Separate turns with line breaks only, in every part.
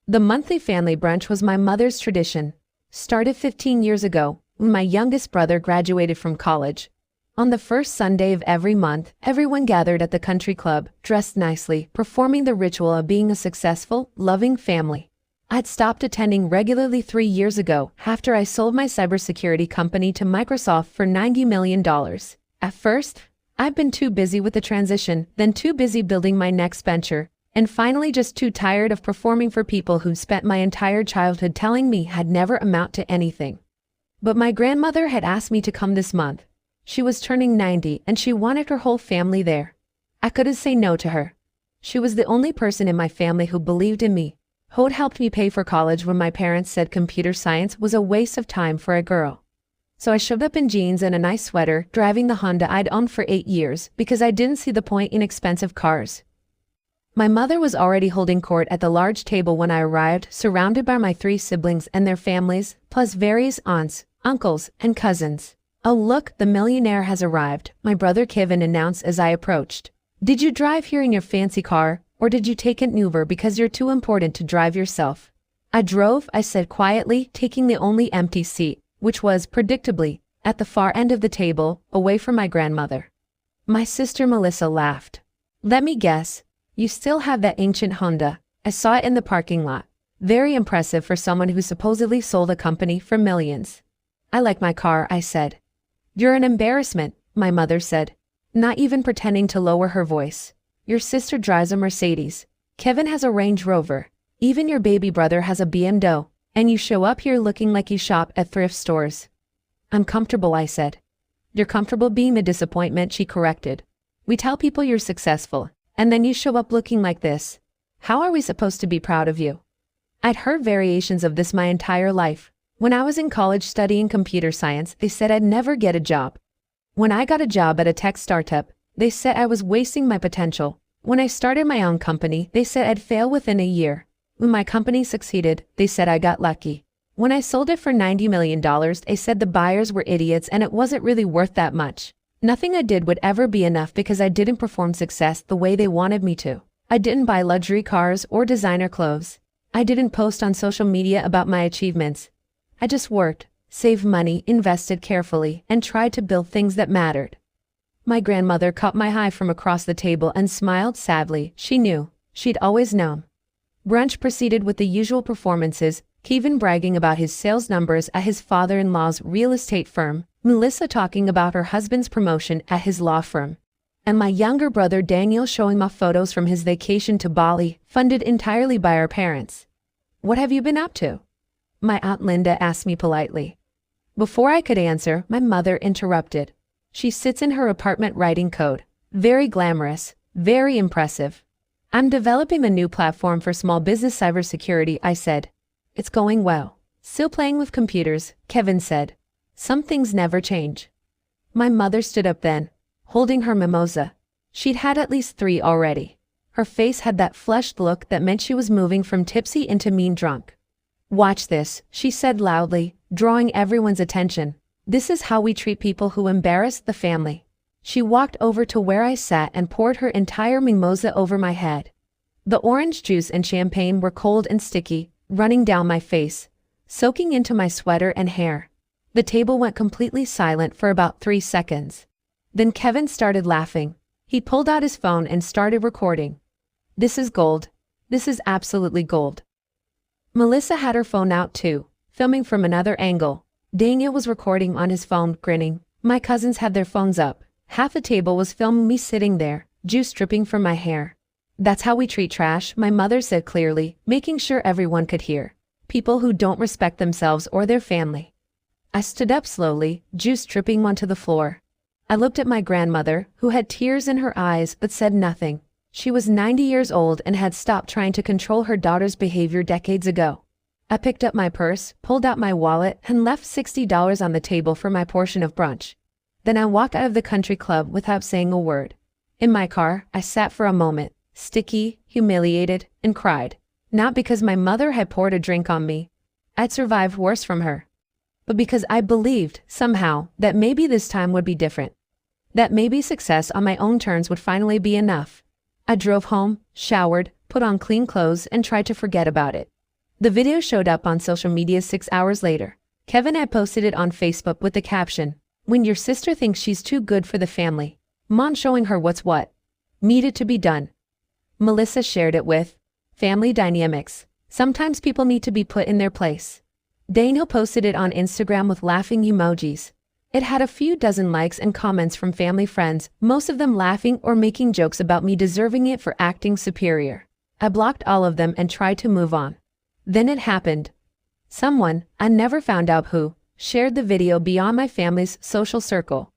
The monthly family brunch was my mother's tradition. Started 15 years ago, when my youngest brother graduated from college. On the first Sunday of every month, everyone gathered at the country club, dressed nicely, performing the ritual of being a successful, loving family. I'd stopped attending regularly 3 years ago after I sold my cybersecurity company to Microsoft for $90 million. At first, I've been too busy with the transition, then too busy building my next venture, and finally just too tired of performing for people who'd spent my entire childhood telling me I'd never amount to anything. But my grandmother had asked me to come this month. She was turning 90 and she wanted her whole family there. I couldn't say no to her. She was the only person in my family who believed in me, who'd helped me pay for college when my parents said computer science was a waste of time for a girl. So I showed up in jeans and a nice sweater, driving the Honda I'd owned for 8 years because I didn't see the point in expensive cars. My mother was already holding court at the large table when I arrived, surrounded by my 3 siblings and their families, plus various aunts, uncles, and cousins. "Oh look, the millionaire has arrived," my brother Kevin announced as I approached. "Did you drive here in your fancy car, or did you take an Uber because you're too important to drive yourself?" "I drove," I said quietly, taking the only empty seat, which was, predictably, at the far end of the table, away from my grandmother. My sister Melissa laughed. "Let me guess, you still have that ancient Honda. I saw it in the parking lot. Very impressive for someone who supposedly sold a company for millions." "I like my car," I said. "You're an embarrassment," my mother said, not even pretending to lower her voice. "Your sister drives a Mercedes. Kevin has a Range Rover. Even your baby brother has a BMW, and you show up here looking like you shop at thrift stores." "I'm comfortable," I said. "You're comfortable being the disappointment," she corrected. "We tell people you're successful, and then you show up looking like this. How are we supposed to be proud of you?" I'd heard variations of this my entire life. When I was in college studying computer science, they said I'd never get a job. When I got a job at a tech startup, they said I was wasting my potential. When I started my own company, they said I'd fail within a year. When my company succeeded, they said I got lucky. When I sold it for $90 million, they said the buyers were idiots and it wasn't really worth that much. Nothing I did would ever be enough because I didn't perform success the way they wanted me to. I didn't buy luxury cars or designer clothes. I didn't post on social media about my achievements. I just worked, saved money, invested carefully, and tried to build things that mattered. My grandmother caught my eye from across the table and smiled sadly. She knew. She'd always known. Brunch proceeded with the usual performances, Kevin bragging about his sales numbers at his father-in-law's real estate firm, Melissa talking about her husband's promotion at his law firm, and my younger brother Daniel showing off photos from his vacation to Bali, funded entirely by our parents. "What have you been up to?" my Aunt Linda asked me politely. Before I could answer, my mother interrupted. "She sits in her apartment writing code. Very glamorous, very impressive." "I'm developing a new platform for small business cybersecurity," I said. "It's going well." "Still playing with computers," Kevin said. "Some things never change." My mother stood up then, holding her mimosa. She'd had at least 3 already. Her face had that flushed look that meant she was moving from tipsy into mean drunk. "Watch this," she said loudly, drawing everyone's attention. "This is how we treat people who embarrass the family." She walked over to where I sat and poured her entire mimosa over my head. The orange juice and champagne were cold and sticky, running down my face, soaking into my sweater and hair. The table went completely silent for about 3 seconds. Then Kevin started laughing. He pulled out his phone and started recording. "This is gold. This is absolutely gold." Melissa had her phone out too, filming from another angle. Daniel was recording on his phone, grinning. My cousins had their phones up. Half the table was filming me sitting there, juice dripping from my hair. "That's how we treat trash," my mother said clearly, making sure everyone could hear. "People who don't respect themselves or their family." I stood up slowly, juice dripping onto the floor. I looked at my grandmother, who had tears in her eyes but said nothing. She was 90 years old and had stopped trying to control her daughter's behavior decades ago. I picked up my purse, pulled out my wallet, and left $60 on the table for my portion of brunch. Then I walked out of the country club without saying a word. In my car, I sat for a moment, sticky, humiliated, and cried. Not because my mother had poured a drink on me. I'd survived worse from her. But because I believed, somehow, that maybe this time would be different. That maybe success on my own terms would finally be enough. I drove home, showered, put on clean clothes, and tried to forget about it. The video showed up on social media 6 hours later. Kevin had posted it on Facebook with the caption, "When your sister thinks she's too good for the family, Mom's showing her what's what. Needed to be done." Melissa shared it with family dynamics. Sometimes people need to be put in their place. Daniel posted it on Instagram with laughing emojis. It had a few dozen likes and comments from family friends, most of them laughing or making jokes about me deserving it for acting superior. I blocked all of them and tried to move on. Then it happened. Someone, I never found out who, shared the video beyond my family's social circle.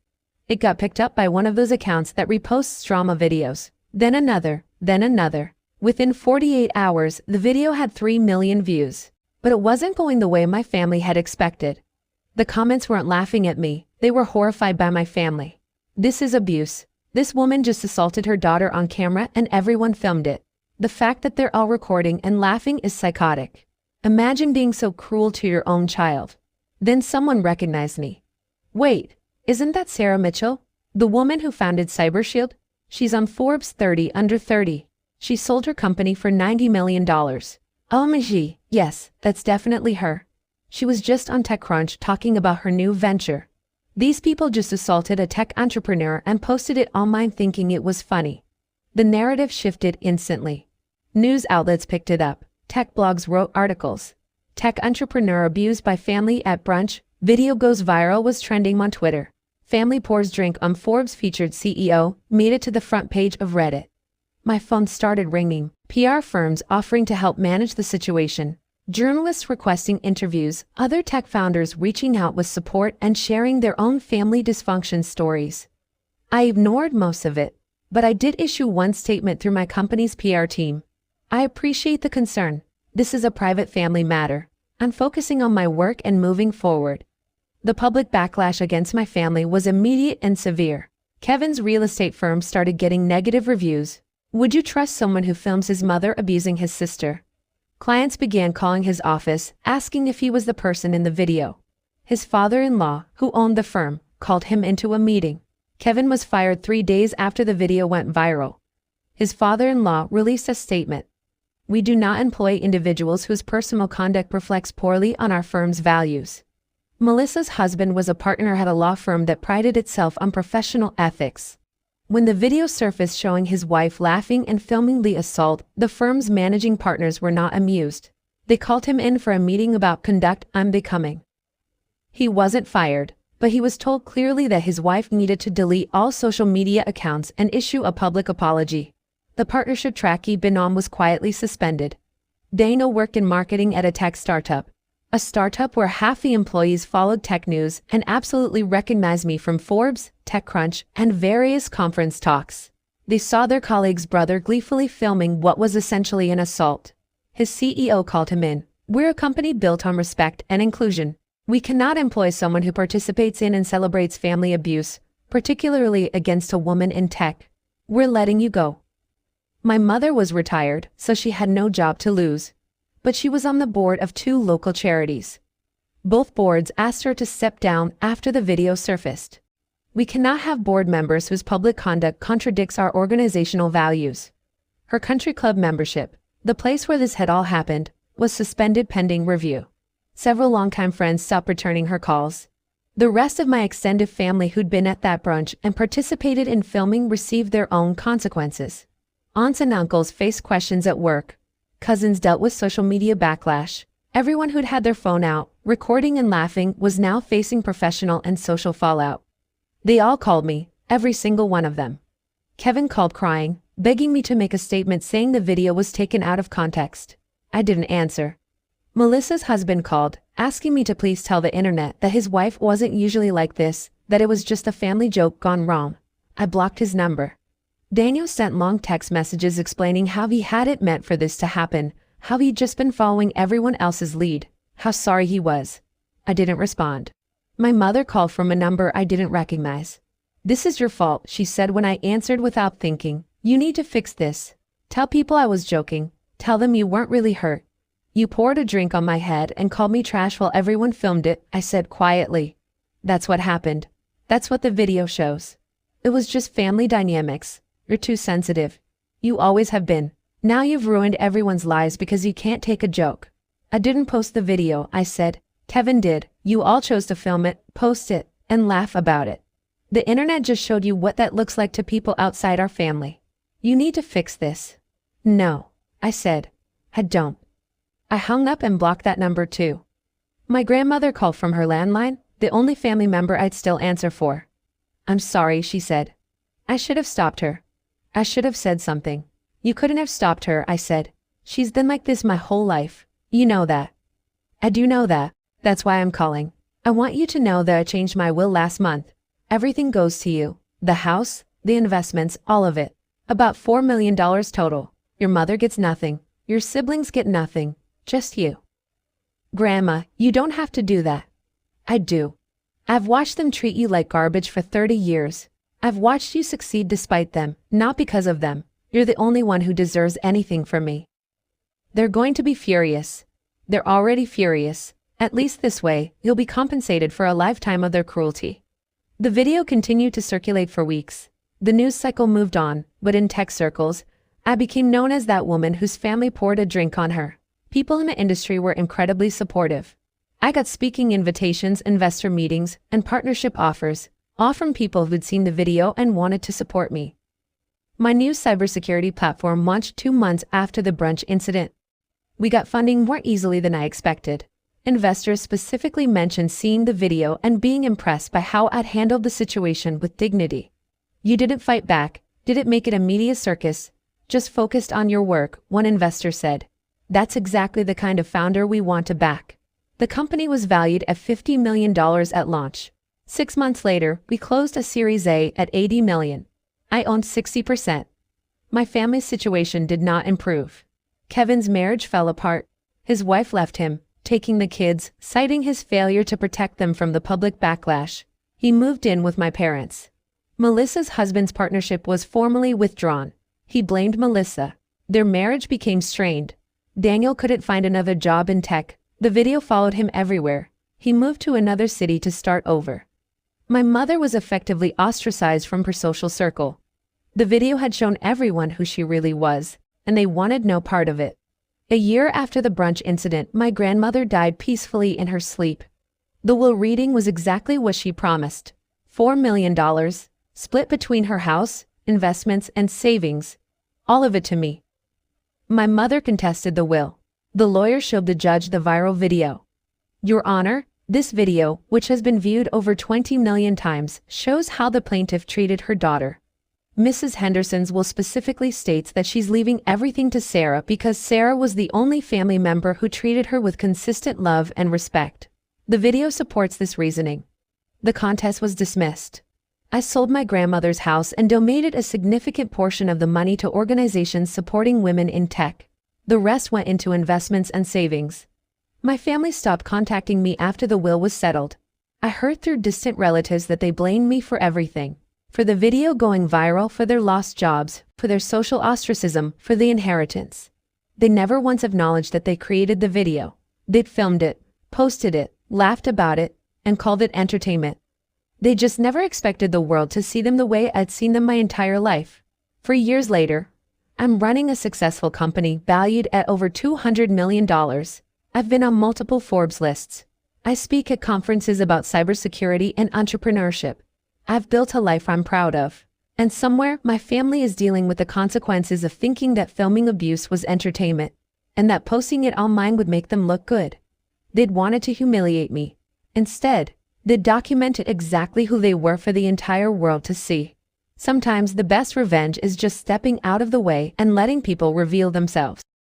It got picked up by one of those accounts that reposts drama videos. Then another, then another. Within 48 hours, the video had 3 million views. But it wasn't going the way my family had expected. The comments weren't laughing at me, they were horrified by my family. "This is abuse. This woman just assaulted her daughter on camera and everyone filmed it. The fact that they're all recording and laughing is psychotic. Imagine being so cruel to your own child." Then someone recognized me. "Wait, isn't that Sarah Mitchell? The woman who founded CyberShield? She's on Forbes 30 Under 30. She sold her company for $90 million. OMG, yes, that's definitely her. She was just on TechCrunch talking about her new venture. These people just assaulted a tech entrepreneur and posted it online thinking it was funny." The narrative shifted instantly. News outlets picked it up. Tech blogs wrote articles. "Tech entrepreneur abused by family at brunch. Video goes viral" was trending on Twitter. "Family pours drink on Forbes featured CEO," made it to the front page of Reddit. My phone started ringing. PR firms offering to help manage the situation. Journalists requesting interviews, other tech founders reaching out with support and sharing their own family dysfunction stories. I ignored most of it, but I did issue one statement through my company's PR team. "I appreciate the concern. This is a private family matter. I'm focusing on my work and moving forward." The public backlash against my family was immediate and severe. Kevin's real estate firm started getting negative reviews. "Would you trust someone who films his mother abusing his sister?" Clients began calling his office, asking if he was the person in the video. His father-in-law, who owned the firm, called him into a meeting. Kevin was fired 3 days after the video went viral. His father-in-law released a statement. "We do not employ individuals whose personal conduct reflects poorly on our firm's values." Melissa's husband was a partner at a law firm that prided itself on professional ethics. When the video surfaced showing his wife laughing and filming the assault, the firm's managing partners were not amused. They called him in for a meeting about conduct unbecoming. He wasn't fired, but he was told clearly that his wife needed to delete all social media accounts and issue a public apology. The partnership track he'd been on was quietly suspended. Daniel worked in marketing at a tech startup. A startup where half the employees followed tech news and absolutely recognized me from Forbes, TechCrunch, and various conference talks. They saw their colleague's brother gleefully filming what was essentially an assault. His CEO called him in. "We're a company built on respect and inclusion. We cannot employ someone who participates in and celebrates family abuse, particularly against a woman in tech. We're letting you go." My mother was retired, so she had no job to lose. But she was on the board of 2 local charities. Both boards asked her to step down after the video surfaced. "We cannot have board members whose public conduct contradicts our organizational values." Her country club membership, the place where this had all happened, was suspended pending review. Several longtime friends stopped returning her calls. The rest of my extended family who'd been at that brunch and participated in filming received their own consequences. Aunts and uncles faced questions at work. Cousins dealt with social media backlash. Everyone who'd had their phone out, recording and laughing, was now facing professional and social fallout. They all called me, every single one of them. Kevin called crying, begging me to make a statement saying the video was taken out of context. I didn't answer. Melissa's husband called, asking me to please tell the internet that his wife wasn't usually like this, that it was just a family joke gone wrong. I blocked his number. Daniel sent long text messages explaining how he had it meant for this to happen, how he'd just been following everyone else's lead, how sorry he was. I didn't respond. My mother called from a number I didn't recognize. "This is your fault," she said when I answered without thinking. "You need to fix this. Tell people I was joking. Tell them you weren't really hurt. You poured a drink on my head and called me trash while everyone filmed it," I said quietly. "That's what happened. That's what the video shows. It was just family dynamics. You're too sensitive. You always have been. Now you've ruined everyone's lives because you can't take a joke." I didn't post the video, I said. Kevin did. You all chose to film it, post it, and laugh about it. The internet just showed you what that looks like to people outside our family. You need to fix this. No, I said. I don't. I hung up and blocked that number too. My grandmother called from her landline, the only family member I'd still answer for. I'm sorry, she said. I should have stopped her. I should have said something. You couldn't have stopped her, I said. She's been like this my whole life. You know that. I do know that. That's why I'm calling. I want you to know that I changed my will last month. Everything goes to you. The house, the investments, all of it. About $4 million total. Your mother gets nothing. Your siblings get nothing. Just you. Grandma, you don't have to do that. I do. I've watched them treat you like garbage for 30 years. I've watched you succeed despite them, not because of them. You're the only one who deserves anything from me. They're going to be furious. They're already furious. At least this way, you'll be compensated for a lifetime of their cruelty. The video continued to circulate for weeks. The news cycle moved on, but in tech circles, I became known as that woman whose family poured a drink on her. People in the industry were incredibly supportive. I got speaking invitations, investor meetings, and partnership offers, all from people who'd seen the video and wanted to support me. My new cybersecurity platform launched 2 months after the Brunch incident. We got funding more easily than I expected. Investors specifically mentioned seeing the video and being impressed by how I'd handled the situation with dignity. You didn't fight back, didn't make it a media circus, just focused on your work, one investor said. That's exactly the kind of founder we want to back. The company was valued at $50 million at launch. 6 months later, we closed a Series A at $80 million. I owned 60%. My family's situation did not improve. Kevin's marriage fell apart. His wife left him, taking the kids, citing his failure to protect them from the public backlash. He moved in with my parents. Melissa's husband's partnership was formally withdrawn. He blamed Melissa. Their marriage became strained. Daniel couldn't find another job in tech. The video followed him everywhere. He moved to another city to start over. My mother was effectively ostracized from her social circle. The video had shown everyone who she really was, and they wanted no part of it. A year after the Brunch incident, my grandmother died peacefully in her sleep. The will reading was exactly what she promised. $4 million, split between her house, investments, and savings. All of it to me. My mother contested the will. The lawyer showed the judge the viral video. Your Honor, this video, which has been viewed over 20 million times, shows how the plaintiff treated her daughter. Mrs. Henderson's will specifically states that she's leaving everything to Sarah because Sarah was the only family member who treated her with consistent love and respect. The video supports this reasoning. The contest was dismissed. I sold my grandmother's house and donated a significant portion of the money to organizations supporting women in tech. The rest went into investments and savings. My family stopped contacting me after the will was settled. I heard through distant relatives that they blamed me for everything. For the video going viral, for their lost jobs, for their social ostracism, for the inheritance. They never once acknowledged that they created the video. They'd filmed it, posted it, laughed about it, and called it entertainment. They just never expected the world to see them the way I'd seen them my entire life. For years later, I'm running a successful company valued at over $200 million. I've been on multiple Forbes lists. I speak at conferences about cybersecurity and entrepreneurship. I've built a life I'm proud of. And somewhere, my family is dealing with the consequences of thinking that filming abuse was entertainment, and that posting it online would make them look good. They'd wanted to humiliate me. Instead, they documented exactly who they were for the entire world to see. Sometimes the best revenge is just stepping out of the way and letting people reveal themselves.